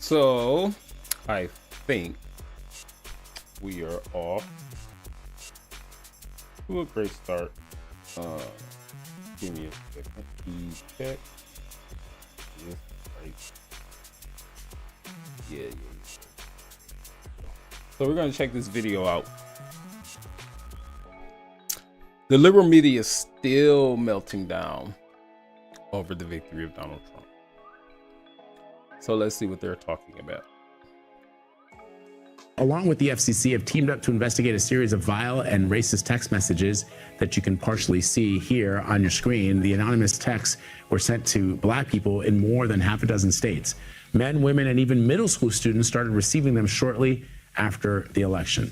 So, I think we are off to a great start. Give me a second. Check. Yes, right. Yeah. So we're gonna check this video out. The liberal media is still melting down over the victory of Donald Trump. So let's see what they're talking about. Along with the FCC, have teamed up to investigate a series of vile and racist text messages that you can partially see here on your screen. The anonymous texts were sent to Black people in more than half a dozen states. Men, women, and even middle school students started receiving them shortly after the election.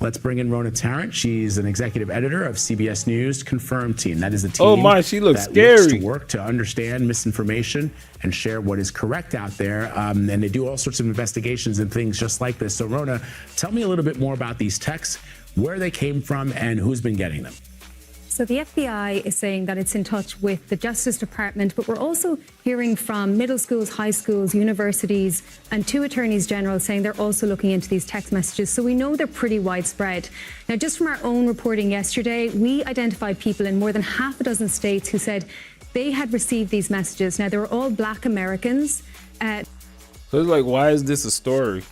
Let's bring in Rona Tarrant. She's an executive editor of CBS News Confirm Team. That is the team oh my, she looks that scary. looks to work to understand misinformation and share what is correct out there. And they do all sorts of investigations and things just like this. So Rona, tell me a little bit more about these texts, where they came from, and who's been getting them. So the FBI is saying that it's in touch with the Justice Department, but we're also hearing from middle schools, high schools, universities, and 2 attorneys general saying they're also looking into these text messages. So we know they're pretty widespread. Now, just from our own reporting yesterday, we identified people in more than half a dozen states who said they had received these messages. Now, they were all Black Americans. So it's like, why is this a story?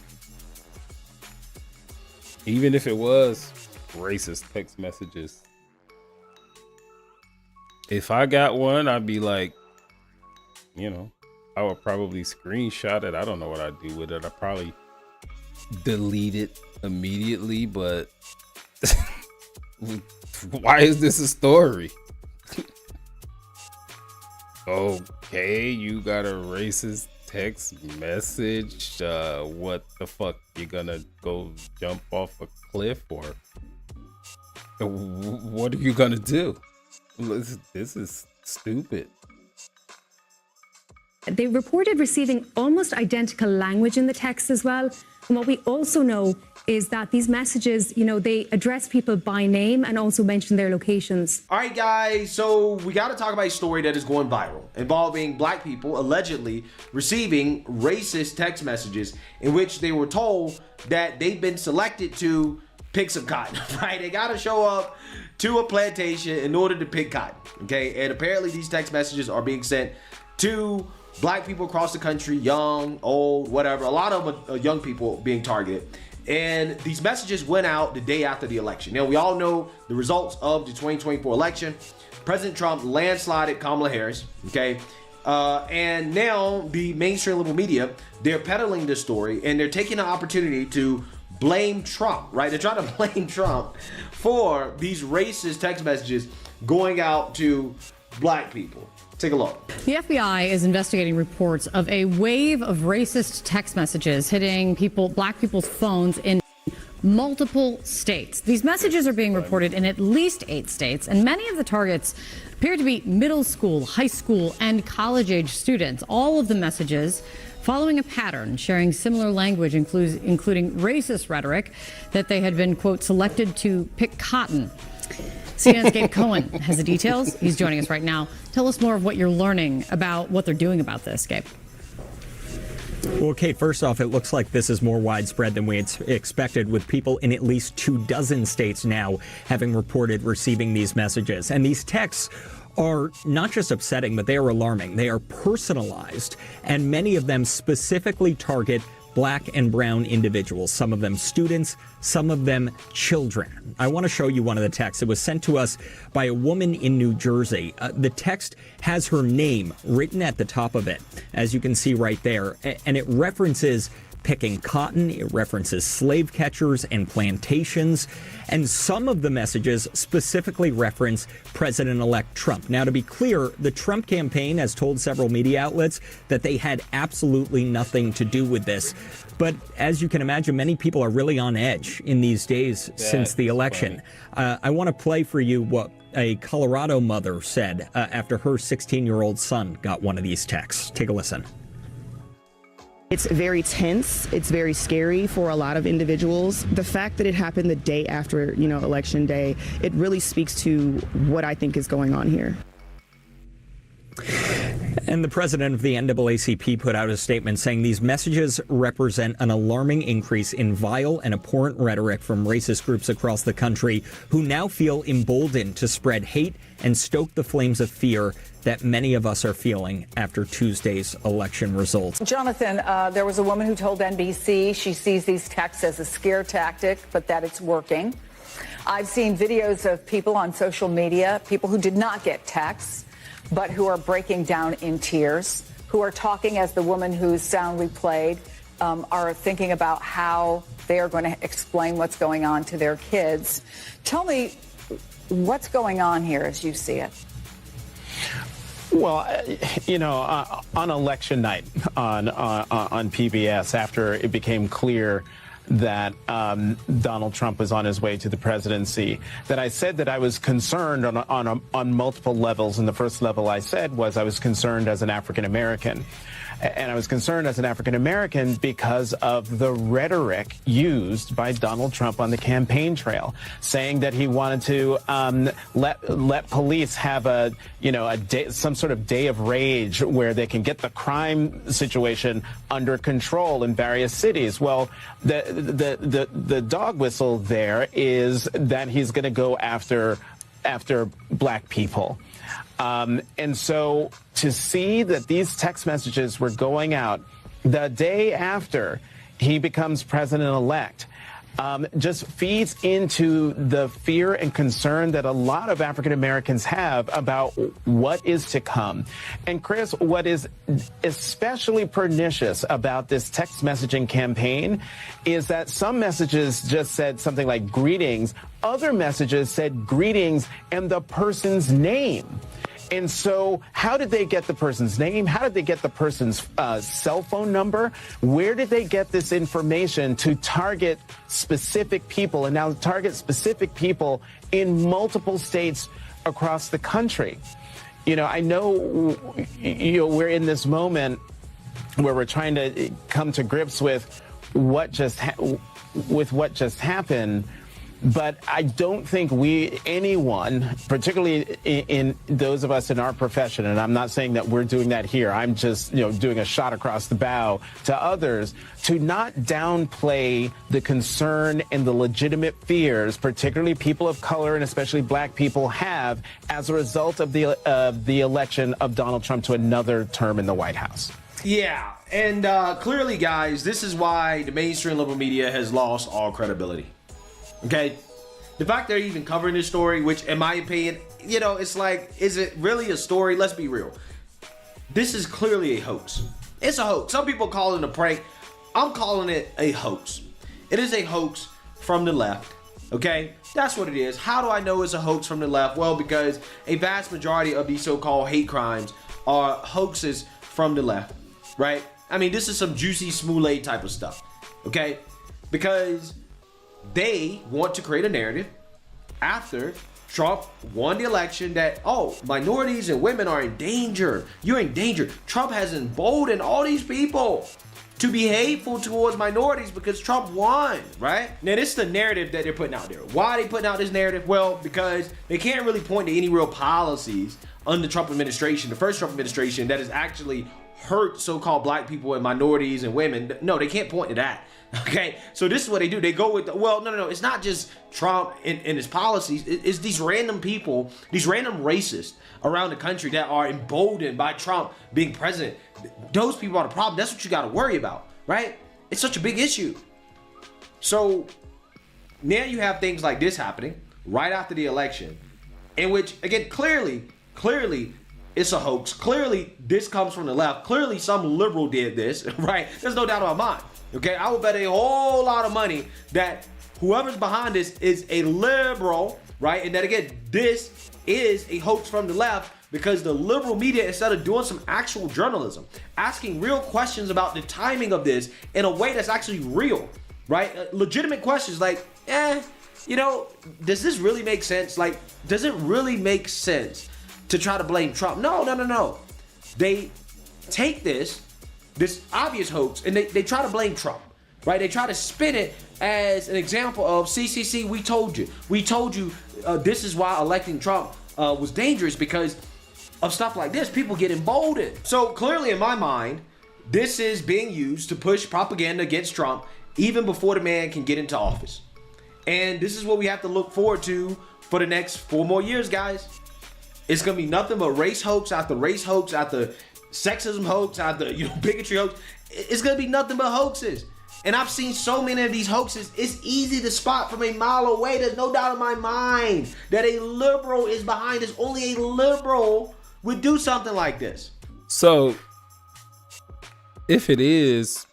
Even if it was racist text messages. If I got one, I'd be like, I would probably screenshot it. I don't know what I'd do with it. I'd probably delete it immediately, but why is this a story? Okay, you got a racist text message. What the fuck? You gonna go jump off a cliff, or what are you gonna do? This is stupid. They reported receiving almost identical language in the text as well. And what we also know is that these messages, they address people by name and also mention their locations. All right, guys, so we got to talk about a story that is going viral involving Black people allegedly receiving racist text messages in which they were told that they've been selected to pick some cotton, right? They got to show up to a plantation in order to pick cotton, okay? And apparently these text messages are being sent to Black people across the country, young, old, whatever. A lot of them are young people being targeted. And these messages went out the day after the election. Now, we all know the results of the 2024 election. President Trump landslided Kamala Harris, okay? And now the mainstream liberal media, they're peddling this story, and they're taking the opportunity to blame Trump, right? They're trying to blame Trump for these racist text messages going out to Black people. Take a look. The FBI is investigating reports of a wave of racist text messages hitting Black people's phones in multiple states. These messages are being reported in at least 8 states, and many of the targets appear to be middle school, high school, and college-age students. All of the messages following a pattern, sharing similar language, including racist rhetoric, that they had been, quote, selected to pick cotton. CNN's Gabe Cohen has the details. He's joining us right now. Tell us more of what you're learning about what they're doing about this, Gabe. Well, Kate, first off, it looks like this is more widespread than we had expected, with people in at least 24 states now having reported receiving these messages. And these texts are not just upsetting, but they are alarming. They are personalized, and many of them specifically target Black and brown individuals, some of them students, some of them children. I want to show you one of the texts. It was sent to us by a woman in New Jersey. The text has her name written at the top of it, as you can see right there, and it references picking cotton, it references slave catchers and plantations, and some of the messages specifically reference President-elect Trump. Now, to be clear, the Trump campaign has told several media outlets that they had absolutely nothing to do with this. But as you can imagine, many people are really on edge in these days since the election. I want to play for you what a Colorado mother said after her 16-year-old son got one of these texts. Take a listen. It's very tense. It's very scary for a lot of individuals. The fact that it happened the day after, Election Day, it really speaks to what I think is going on here. And the president of the NAACP put out a statement saying these messages represent an alarming increase in vile and abhorrent rhetoric from racist groups across the country who now feel emboldened to spread hate and stoke the flames of fear that many of us are feeling after Tuesday's election results. Jonathan, there was a woman who told NBC she sees these texts as a scare tactic, but that it's working. I've seen videos of people on social media, people who did not get texts, but who are breaking down in tears, who are talking, as the woman whose sound we played, are thinking about how they are going to explain what's going on to their kids. Tell me what's going on here as you see it. Well, on election night on PBS, after it became clear that Donald Trump was on his way to the presidency, that I said that I was concerned on multiple levels. And the first level I said was I was concerned as an African American. And I was concerned as an African American because of the rhetoric used by Donald Trump on the campaign trail, saying that he wanted to let police have a day, some sort of day of rage where they can get the crime situation under control in various cities. Well, the dog whistle there is that he's going to go after black people. And so to see that these text messages were going out the day after he becomes president-elect just feeds into the fear and concern that a lot of African Americans have about what is to come. And Chris, what is especially pernicious about this text messaging campaign is that some messages just said something like greetings. Other messages said greetings and the person's name. And so how did they get the person's name? How did they get the person's cell phone number? Where did they get this information to target specific people and now target specific people in multiple states across the country? I know, we're in this moment where we're trying to come to grips with what just happened. But I don't think anyone, particularly in those of us in our profession, and I'm not saying that we're doing that here, I'm just, doing a shot across the bow to others, to not downplay the concern and the legitimate fears, particularly people of color and especially black people have as a result of the election of Donald Trump to another term in the White House. Yeah, and clearly, guys, this is why the mainstream liberal media has lost all credibility. Okay, the fact they're even covering this story, which in my opinion, it's like, is it really a story? Let's be real. This is clearly a hoax. It's a hoax. Some people call it a prank. I'm calling it a hoax. It is a hoax from the left. Okay, that's what it is. How do I know it's a hoax from the left? Well, because a vast majority of these so-called hate crimes are hoaxes from the left, right? I mean, this is some juicy Smollett type of stuff. Okay, because they want to create a narrative after Trump won the election that, minorities and women are in danger. You're in danger. Trump has emboldened all these people to be hateful towards minorities because Trump won, right? Now, this is the narrative that they're putting out there. Why are they putting out this narrative? Well, because they can't really point to any real policies under the Trump administration, the first Trump administration, that has actually hurt so-called black people and minorities and women. No, they can't point to that. Okay, so this is what they do. They go with, no. It's not just Trump and his policies. It's these random people, these random racists around the country that are emboldened by Trump being president. Those people are the problem. That's what you got to worry about, right? It's such a big issue. So now you have things like this happening right after the election, in which, again, clearly, it's a hoax. Clearly, this comes from the left. Clearly, some liberal did this, right? There's no doubt about mine. Okay, I would bet a whole lot of money that whoever's behind this is a liberal, right? And that, again, this is a hoax from the left because the liberal media, instead of doing some actual journalism, asking real questions about the timing of this in a way that's actually real, right? Legitimate questions like, does this really make sense? Like, does it really make sense to try to blame Trump? No. They take this obvious hoax and they try to blame Trump, right? They try to spin it as an example of, see, we told you this is why electing Trump was dangerous, because of stuff like this, people get emboldened. So clearly in my mind, this is being used to push propaganda against Trump even before the man can get into office. And this is what we have to look forward to for the next 4 more years, guys. It's gonna be nothing but race hoax after race hoax after sexism hoax after bigotry hoax. It's gonna be nothing but hoaxes. And I've seen so many of these hoaxes, it's easy to spot from a mile away. There's no doubt in my mind that a liberal is behind this. Only a liberal would do something like this. So, if it is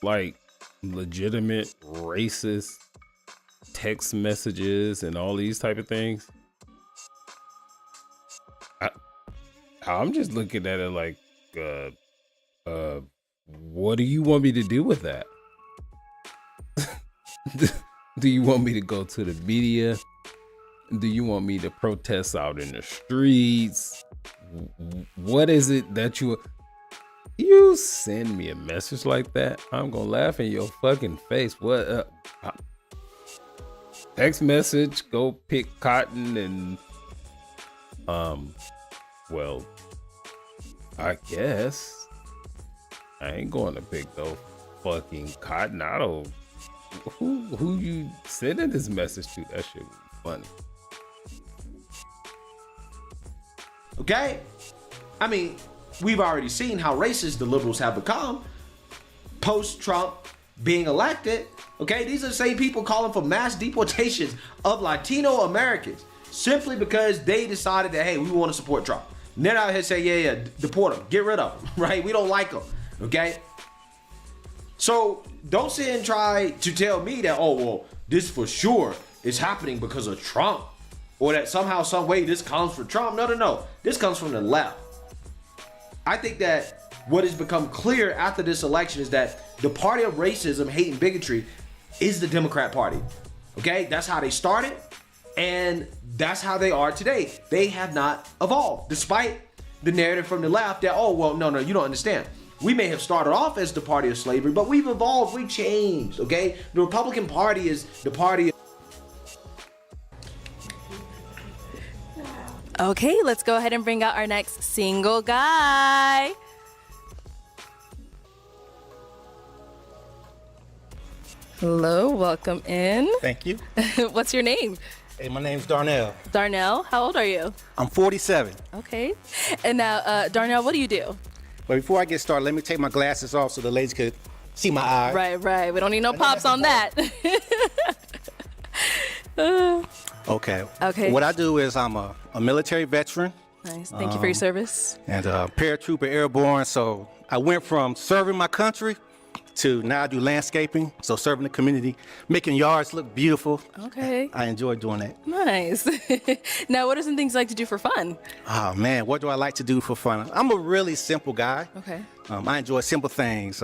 like legitimate racist text messages and all these type of things, I'm just looking at it like, what do you want me to do with that? Do you want me to go to the media? Do you want me to protest out in the streets? What is it that you send me a message like that? I'm gonna laugh in your fucking face. What? Text message, go pick cotton and well, I guess I ain't going to pick no fucking cotton. I don't. Who you sending this message to? That shit was funny. Okay? I mean, we've already seen how racist the liberals have become post-Trump being elected. Okay? These are the same people calling for mass deportations of Latino Americans simply because they decided that, hey, we want to support Trump. And they're out here saying, yeah, deport them. Get rid of them, right? We don't like them. Okay? So don't sit and try to tell me that, oh, well, this for sure is happening because of Trump, or that somehow, some way this comes from Trump. No. This comes from the left. I think that what has become clear after this election is that the party of racism, hate, and bigotry is the Democrat Party. Okay? That's how they started, and that's how they are today. They have not evolved, despite the narrative from the left that, oh, well, no, you don't understand. We may have started off as the party of slavery, but we've evolved, we've changed, okay? The Republican Party is the party. Okay, let's go ahead and bring out our next single guy. Hello, welcome in. Thank you. What's your name? Hey, my name's Darnell. Darnell, how old are you? I'm 47. Okay. And now, Darnell, what do you do? But before I get started, let me take my glasses off so the ladies could see my eyes. Right. We don't need no pops on that. Okay. Okay. What I do is I'm a military veteran. Nice. Thank you for your service. And a paratrooper airborne. So I went from serving my country to now I do landscaping. So serving the community, making yards look beautiful. Okay. I enjoy doing that. Nice. Now, what are some things you like to do for fun? Oh, man, what do I like to do for fun? I'm a really simple guy. Okay. I enjoy simple things.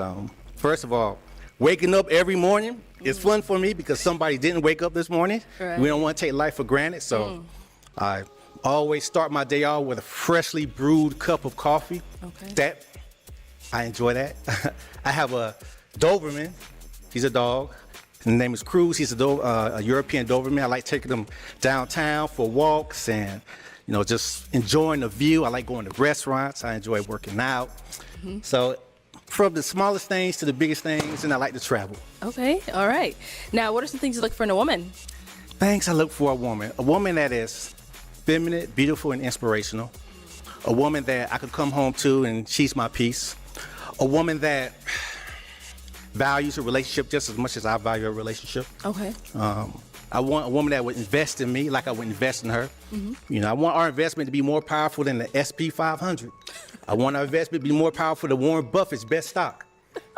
First of all, waking up every morning is fun for me because somebody didn't wake up this morning. Right. We don't want to take life for granted. So I always start my day off with a freshly brewed cup of coffee. Okay. I enjoy that. I have a Doberman. He's a dog. His name is Cruz. He's a European Doberman. I like taking him downtown for walks and, just enjoying the view. I like going to restaurants. I enjoy working out. So from the smallest things to the biggest things, and I like to travel. Okay. All right. Now, what are some things you look for in a woman? Things I look for a woman that is feminine, beautiful, and inspirational. A woman that I could come home to and she's my peace. A woman that values a relationship just as much as I value a relationship. Okay. I want a woman that would invest in me like I would invest in her. I want our investment to be more powerful than the SP 500. I want our investment to be more powerful than Warren Buffett's best stock.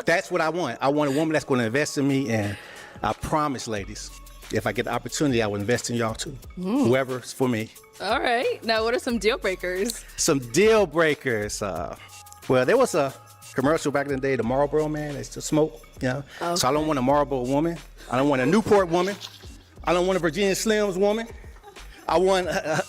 That's what I want. I want a woman that's going to invest in me, and I promise, ladies, if I get the opportunity, I will invest in y'all too. Whoever's for me. All right. Now, what are some deal breakers? Some deal breakers. Well, there was a commercial back in the day, the Marlboro man, that's to smoke, Okay. So I don't want a Marlboro woman. I don't want a Newport woman. I don't want a Virginia Slims woman. I want,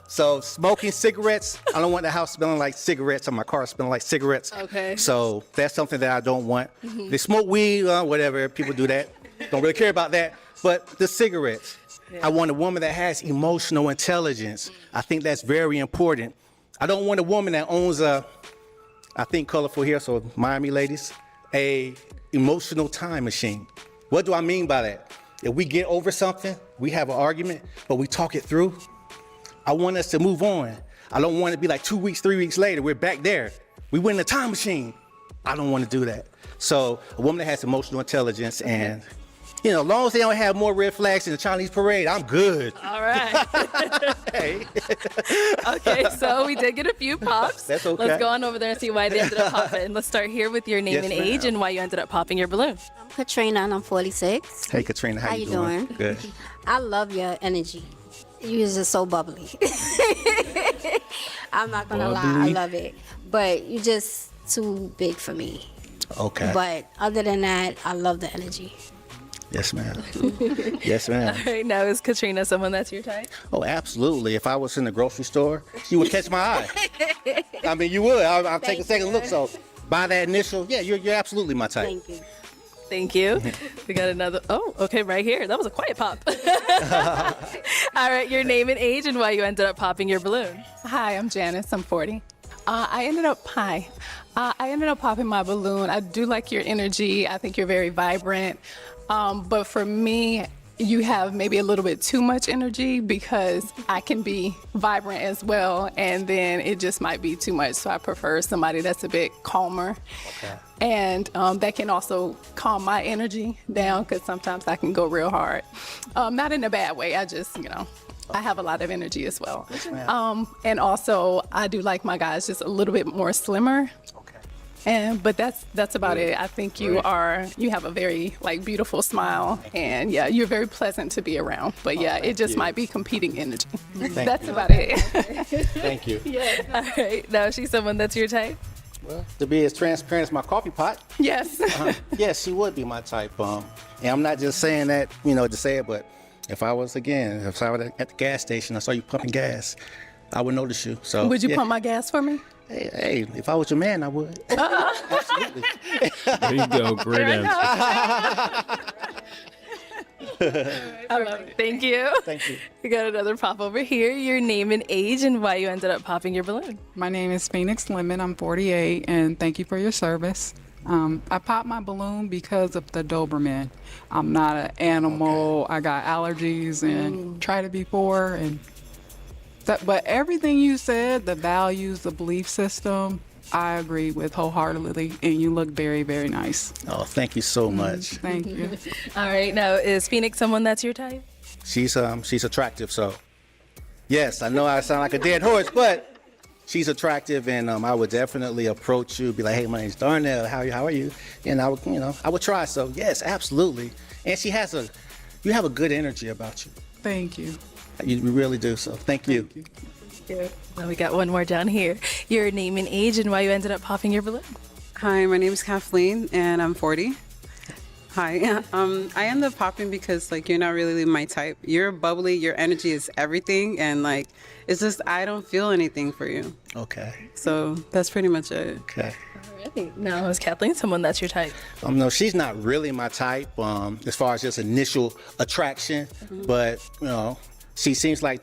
so smoking cigarettes, I don't want the house smelling like cigarettes or my car smelling like cigarettes. Okay. So that's something that I don't want. They smoke weed, whatever, people do that. Don't really care about that. But the cigarettes, I want a woman that has emotional intelligence. I think that's very important. I don't want a woman that owns I think colorful here, so Miami ladies, a emotional time machine. What do I mean by that? If we get over something, we have an argument, but we talk it through, I want us to move on. I don't want it to be like 2 weeks, 3 weeks later, we're back there. We win the time machine. I don't want to do that. So a woman that has emotional intelligence and, you know, as long as they don't have more red flags in the Chinese parade, I'm good. All right. Hey. Okay, so we did get a few pops. That's okay. Let's go on over there and see why they ended up popping. Let's start here with your name Yes, and ma'am. age and why you ended up popping your balloon. I'm Katrina and I'm 46. Hey, Katrina, how you doing? Good. I love your energy. You're just so bubbly. I'm not gonna lie, I Bubbly? love it. But you're just too big for me. Okay. But other than that, I love the energy. Yes, ma'am. Yes, ma'am. All right, now is Katrina someone that's your type? Oh, absolutely. If I was in the grocery store, you would catch my eye. I mean, you would. I'll take a second look. So by that initial, yeah, you're absolutely my type. Thank you. Thank you. We got another. Oh, okay, right here. That was a quiet pop. All right, your name and age and why you ended up popping your balloon. Hi, I'm Janice. I'm 40. I ended up popping my balloon. I do like your energy. I think you're very vibrant. But for me, you have maybe a little bit too much energy because I can be vibrant as well, and then it just might be too much. So I prefer somebody that's a bit calmer. Okay. And that can also calm my energy down because sometimes I can go real hard. Not in a bad way. I just, I have a lot of energy as well. And also, I do like my guys just a little bit more slimmer. But that's about it. I think you have a very beautiful smile, and yeah, you're very pleasant to be around. But yeah, it just might be competing energy. That's about it. Thank you. Yeah. All right. Now, is she someone that's your type? Well, to be as transparent as my coffee pot. Yes. Yes, she would be my type. And I'm not just saying that, to say it, but if I was at the gas station, I saw you pumping gas, I would notice you. So would you pump my gas for me? Hey, if I was your man, I would. Absolutely. There you go. Great answer. I love it. Thank you. Thank you. We got another pop over here. Your name and age and why you ended up popping your balloon. My name is Phoenix Lemon. I'm 48, and thank you for your service. I popped my balloon because of the Doberman. I'm not an animal. I got allergies and try to be poor but everything you said, the values, the belief system, I agree with wholeheartedly, and you look very, very nice. Oh, thank you so much. Thank you. All right, now is Phoenix someone that's your type? She's attractive, so yes, I know I sound like a dead horse, but she's attractive, and I would definitely approach you, be like, hey, my name's Darnell, how are you? And I would try. So yes, absolutely. And you have a good energy about you. Thank you. You really do. So thank you. Good. Now we got one more down here. Your name and age and why you ended up popping your balloon. Hi, my name is Kathleen and I'm 40. Hi. I ended up popping because you're not really my type. You're bubbly, your energy is everything, and it's just I don't feel anything for you. Okay. So that's pretty much it. Okay. Alrighty. Now is Kathleen someone that's your type? No, she's not really my type as far as just initial attraction, but she seems like